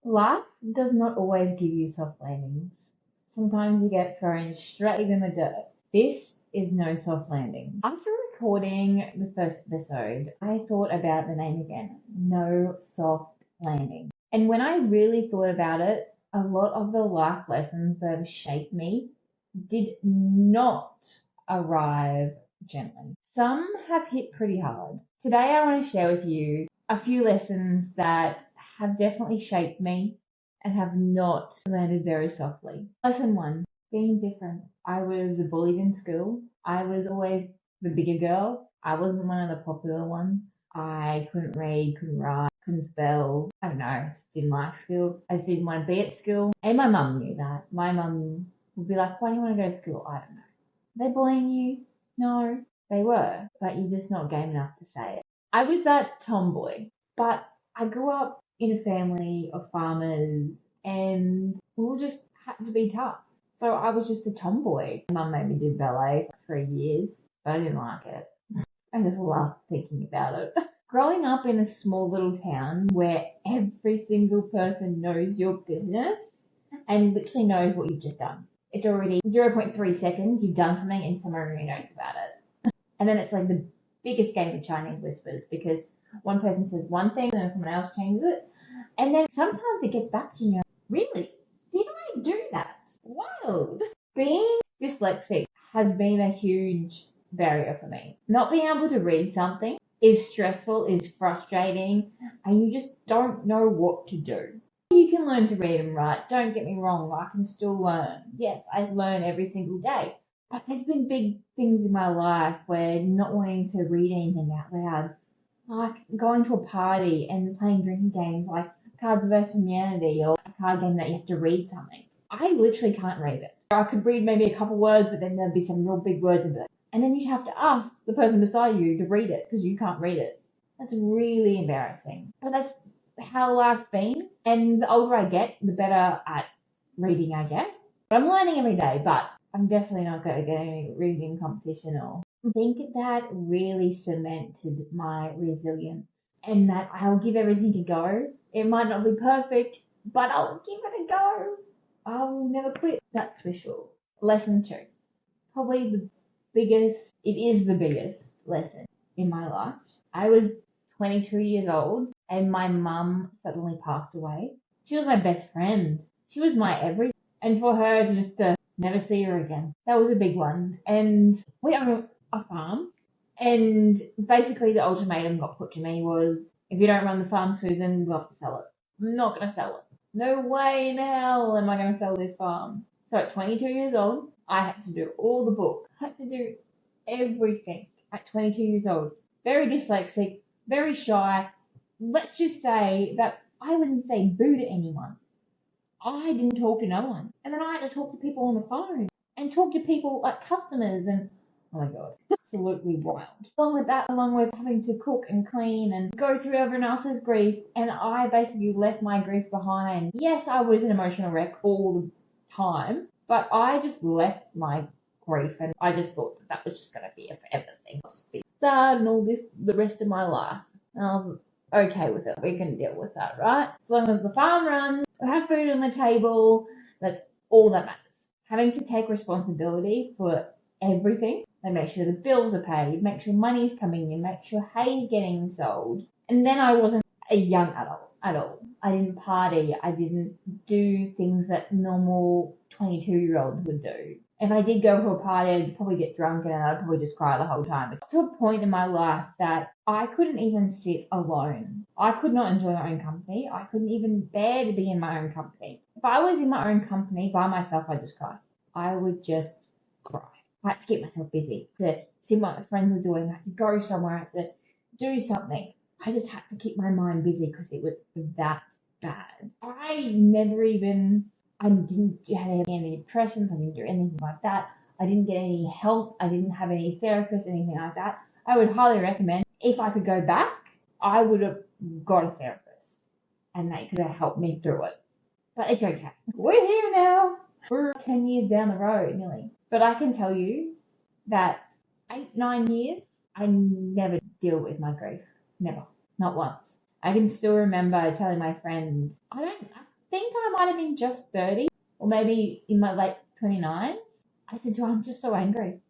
Life does not always give you soft landings. Sometimes you get thrown straight in the dirt. This is no soft landing. After recording the first episode, I thought about the name again, No Soft Landing. And when I really thought about it, a lot of the life lessons that have shaped me did not arrive gently. Some have hit pretty hard. Today I want to share with you a few lessons that have definitely shaped me and have not landed very softly. Lesson one, being different. I was bullied in school. I was always the bigger girl. I wasn't one of the popular ones. I couldn't read, couldn't write, couldn't spell. I don't know, I just didn't like school. I just didn't want to be at school. And my mum knew that. My mum would be like, why do you want to go to school? I don't know. Are they bullying you? No, they were, but you're just not game enough to say it. I was that tomboy, but I grew up in a family of farmers and we all just had to be tough. So I was just a tomboy. Mum made me do ballet for 3 years, but I didn't like it. I just love thinking about it. Growing up in a small little town where every single person knows your business and literally knows what you've just done. It's already 0.3 seconds, you've done something and someone already knows about it. And then it's like the biggest game of Chinese whispers because one person says one thing and then someone else changes it. And then sometimes it gets back to you. Really? Did I do that? Wild. Being dyslexic has been a huge barrier for me. Not being able to read something is stressful, is frustrating, and you just don't know what to do. You can learn to read and write. Don't get me wrong, I can still learn. Yes, I learn every single day. But there's been big things in my life where not wanting to read anything out loud, like going to a party and playing drinking games like Cards vs Humanity or a card game that you have to read something. I literally can't read it. I could read maybe a couple words, but then there'd be some real big words in it. And then you'd have to ask the person beside you to read it because you can't read it. That's really embarrassing. But that's how life's been. And the older I get, the better at reading I get. But I'm learning every day, but I'm definitely not going to get any reading competition or I think that really cemented my resilience and that I'll give everything a go. It might not be perfect, but I'll give it a go. I'll never quit, that's for sure. Lesson two. Probably it is the biggest lesson in my life. I was 22 years old and my mum suddenly passed away. She was my best friend. She was my everything. And for her to just never see her again, that was a big one. And we own a farm. And basically the ultimatum got put to me was, if you don't run the farm, Susan, we'll have to sell it. I'm not going to sell it. No way in hell am I going to sell this farm. So at 22 years old, I had to do all the books. I had to do everything at 22 years old. Very dyslexic, very shy. Let's just say that I wouldn't say boo to anyone. I didn't talk to no one. And then I had to talk to people on the phone and talk to people like customers and oh my god, absolutely wild. Along with having to cook and clean and go through everyone else's grief, and I basically left my grief behind. Yes, I was an emotional wreck all the time, but I just left my grief and I just thought that was just going to be a forever thing. I'll just be sad and all this the rest of my life. And I was okay with it. We can deal with that, right? As long as the farm runs, we have food on the table, that's all that matters. Having to take responsibility for everything and make sure the bills are paid, make sure money's coming in, make sure hay's getting sold. And then I wasn't a young adult at all. I didn't party. I didn't do things that normal 22-year-olds would do. If I did go to a party, I'd probably get drunk and I'd probably just cry the whole time. It got to a point in my life that I couldn't even sit alone. I could not enjoy my own company. I couldn't even bear to be in my own company. If I was in my own company by myself, I'd just cry. I would just cry. I had to keep myself busy, to see what my friends were doing. I had to go somewhere, I had to do something. I just had to keep my mind busy because it was that bad. I didn't have any depressions, I didn't do anything like that. I didn't get any help, I didn't have any therapists, anything like that. I would highly recommend, if I could go back, I would have got a therapist and they could have helped me through it. But it's okay. We're here now. We're 10 years down the road, nearly. But I can tell you that 8-9 years, I never deal with my grief. Never. Not once. I can still remember telling my friend, might have been just 30 or maybe in my late 29s. I said to her, I'm just so angry.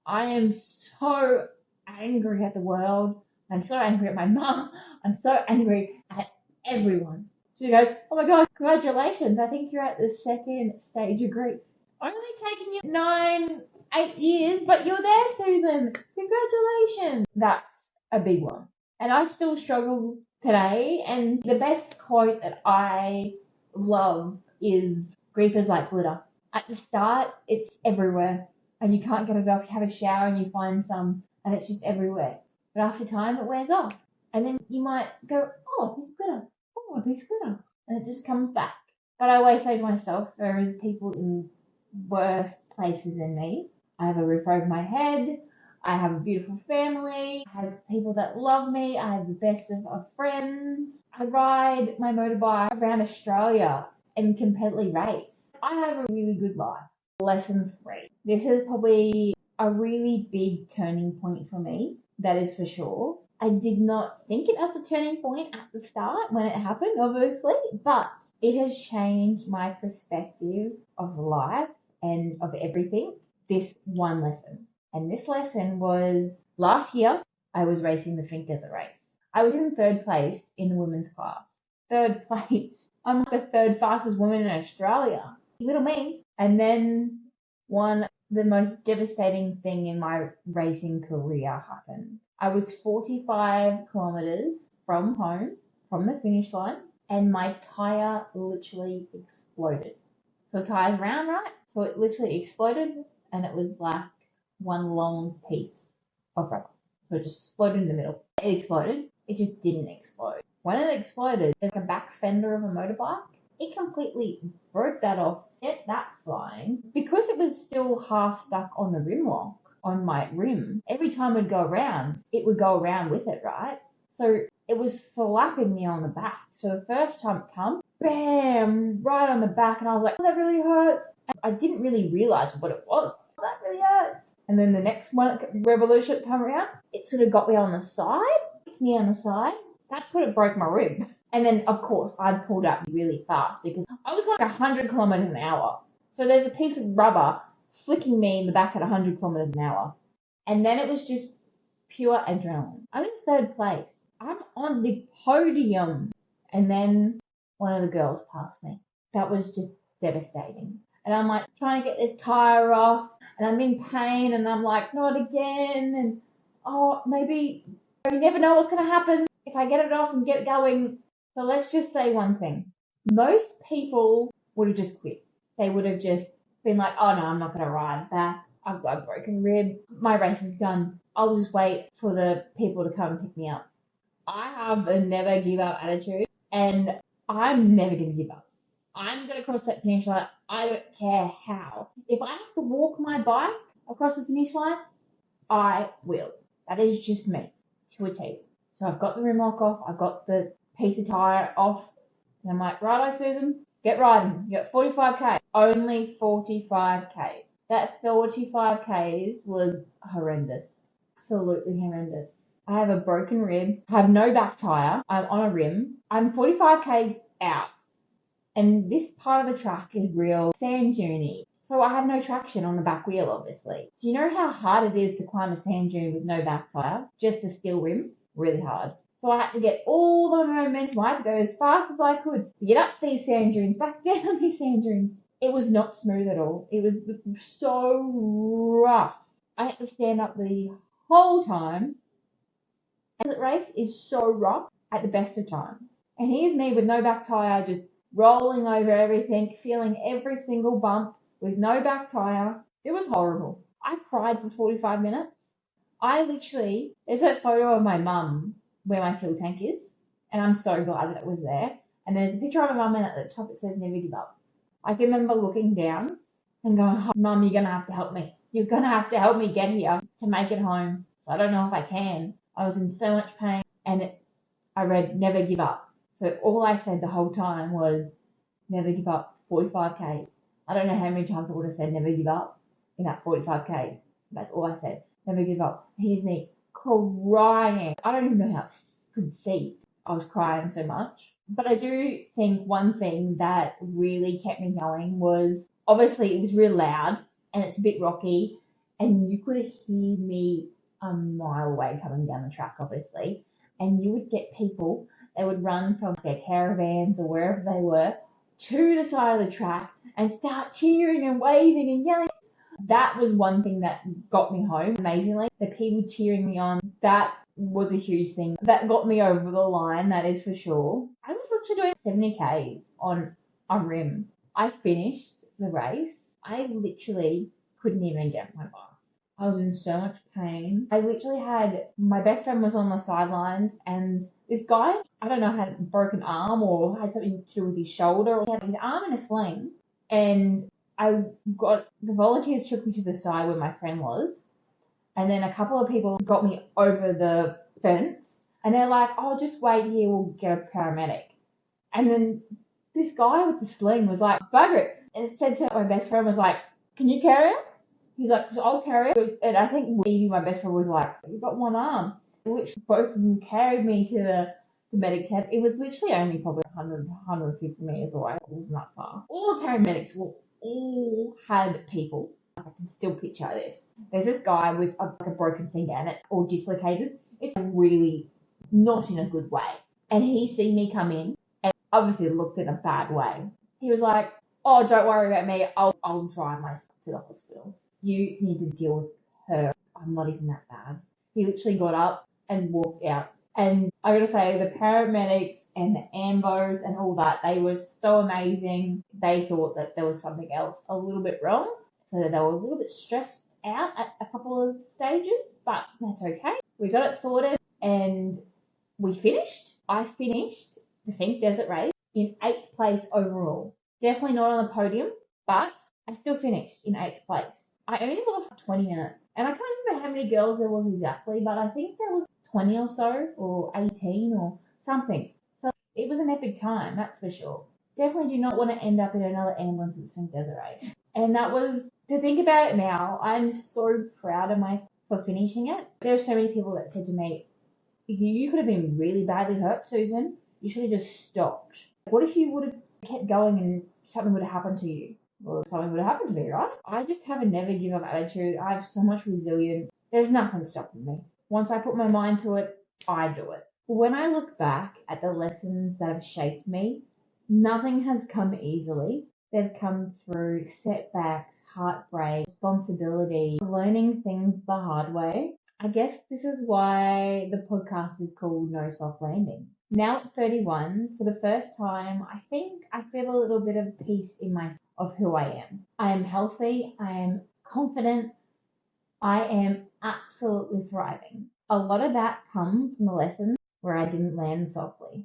I am so angry at the world. I'm so angry at my mum. I'm so angry at everyone. She goes, oh my God, congratulations. I think you're at the second stage of grief. Only taken you 8 years, but you're there, Susan. Congratulations. That's a big one. And I still struggle today. And the best quote that I love is grief is like glitter. At the start, it's everywhere and you can't get it off. You have a shower and you find some and it's just everywhere. But after time, it wears off. And then you might go, oh, this glitter. Oh, this glitter. And it just comes back. But I always say to myself, there is people in worse places than me. I have a roof over my head. I have a beautiful family. I have people that love me. I have the best of friends. I ride my motorbike around Australia and completely race. I have a really good life. Lesson 3. This is probably a really big turning point for me. That is for sure. I did not think it as a turning point at the start when it happened, obviously, but it has changed my perspective of life and of everything. This one lesson. And this lesson was last year, I was racing the Finke Desert Race. I was in 3rd place in the women's class. 3rd place. I'm the 3rd fastest woman in Australia. Little me. And then the most devastating thing in my racing career happened. I was 45 kilometers from home, from the finish line, and my tire literally exploded. So the tire's round, right? So it literally exploded, and it was like one long piece of rubber. So it just exploded in the middle. It exploded. It just didn't explode. When it exploded, there's a back fender of a motorbike. It completely broke that off, set that flying. Because it was still half stuck on the rim lock, on my rim, every time it would go around, it would go around with it, right? So it was flapping me on the back. So the first time it come, bam, right on the back, and I was like, oh, that really hurts. And I didn't really realize what it was. Oh, that really hurts. And then the next one, revolution come around, it sort of got me on the side. It's me on the side. That's what it broke my rib. And then, of course, I pulled up really fast because I was going like 100 kilometers an hour. So there's a piece of rubber flicking me in the back at 100 kilometers an hour. And then it was just pure adrenaline. I'm in 3rd place. I'm on the podium. And then one of the girls passed me. That was just devastating. And I'm like trying to get this tire off. And I'm in pain. And I'm like, not again. And, oh, maybe you never know what's going to happen if I get it off and get it going. So let's just say one thing. Most people would have just quit. They would have just been like, oh no, I'm not going to ride back. I've got a broken rib. My race is done. I'll just wait for the people to come and pick me up. I have a never give up attitude and I'm never going to give up. I'm going to cross that finish line. I don't care how. If I have to walk my bike across the finish line, I will. That is just me to a T. So I've got the rim lock off. I've got the piece of tire off. And I'm like, righto, Susan, get riding. You got 45k. Only 45k. That 45k's was horrendous. Absolutely horrendous. I have a broken rib. I have no back tire. I'm on a rim. I'm 45k's out. And this part of the track is real sand dune-y. So I have no traction on the back wheel, obviously. Do you know how hard it is to climb a sand dune with no back tire? Just a steel rim? Really hard. So I had to get all the momentum. I had to go as fast as I could to get up these sand dunes, back down these sand dunes. It was not smooth at all. It was so rough. I had to stand up the whole time. And the race is so rough at the best of times. And here's me with no back tire, just rolling over everything, feeling every single bump with no back tire. It was horrible. I cried for 45 minutes. There's a photo of my mum where my fuel tank is, and I'm so glad that it was there. And there's a picture of my mum, and at the top it says never give up. I can remember looking down and going, oh, Mum, you're going to have to help me. You're going to have to help me get here to make it home. So I don't know if I can. I was in so much pain, and I read never give up. So all I said the whole time was never give up, 45k's. I don't know how many times I would have said never give up in that 45k's. That's all I said. Never give up. Here's me crying. I don't even know how I could see. I was crying so much. But I do think one thing that really kept me going was obviously it was real loud and it's a bit rocky, and you could hear me a mile away coming down the track, obviously. And you would get people, they would run from their caravans or wherever they were to the side of the track and start cheering and waving and yelling. That was one thing that got me home, amazingly. The people cheering me on, that was a huge thing. That got me over the line, that is for sure. I was literally doing 70 Ks on a rim. I finished the race. I literally couldn't even get my bike. I was in so much pain. I literally had, my best friend was on the sidelines, and this guy, I don't know, had a broken arm or had something to do with his shoulder. He had his arm in a sling, and I got, the volunteers took me to the side where my friend was, and then a couple of people got me over the fence, and they're like, "Oh, just wait here, we'll get a paramedic." And then this guy with the sling was like, "Bugger it," and said to my best friend, was like, "Can you carry him?" He's like, "I'll carry him." And I think Weedy, my best friend, was like, "You've got one arm." Which both of them carried me to the medic tent. It was literally only probably 100, 150 meters away. It wasn't that far. All the paramedics were all had people. I can still picture this. There's this guy with like a broken finger and it's all dislocated. It's really not in a good way. And he seen me come in and obviously looked in a bad way. He was like, "Oh, don't worry about me. I'll drive myself to the hospital. You need to deal with her. I'm not even that bad." He literally got up and walked out. And I gotta say, the paramedics and the ambos and all that, they were so amazing. They thought that there was something else a little bit wrong. So they were a little bit stressed out at a couple of stages, but that's okay. We got it sorted and we finished. I finished the Think Desert Race in 8th place overall. Definitely not on the podium, but I still finished in 8th place. I only lost 20 minutes. And I can't remember how many girls there was exactly, but I think there was 20 or so, or 18 or something. So it was an epic time, that's for sure. Definitely do not want to end up in another ambulance at the Think Desert Race. And that was, to think about it now, I'm so proud of myself for finishing it. There are so many people that said to me, "You could have been really badly hurt, Susan. You should have just stopped. What if you would have kept going and something would have happened to you?" Well, something would have happened to me, right? I just have a never give up attitude. I have so much resilience. There's nothing stopping me. Once I put my mind to it, I do it. When I look back at the lessons that have shaped me, nothing has come easily. They've come through setbacks, heartbreak, responsibility, learning things the hard way. I guess this is why the podcast is called No Soft Landing. Now at 31, for the first time, I think I feel a little bit of peace in myself of who I am. I am healthy, I am confident, I am absolutely thriving. A lot of that comes from the lessons where I didn't land softly.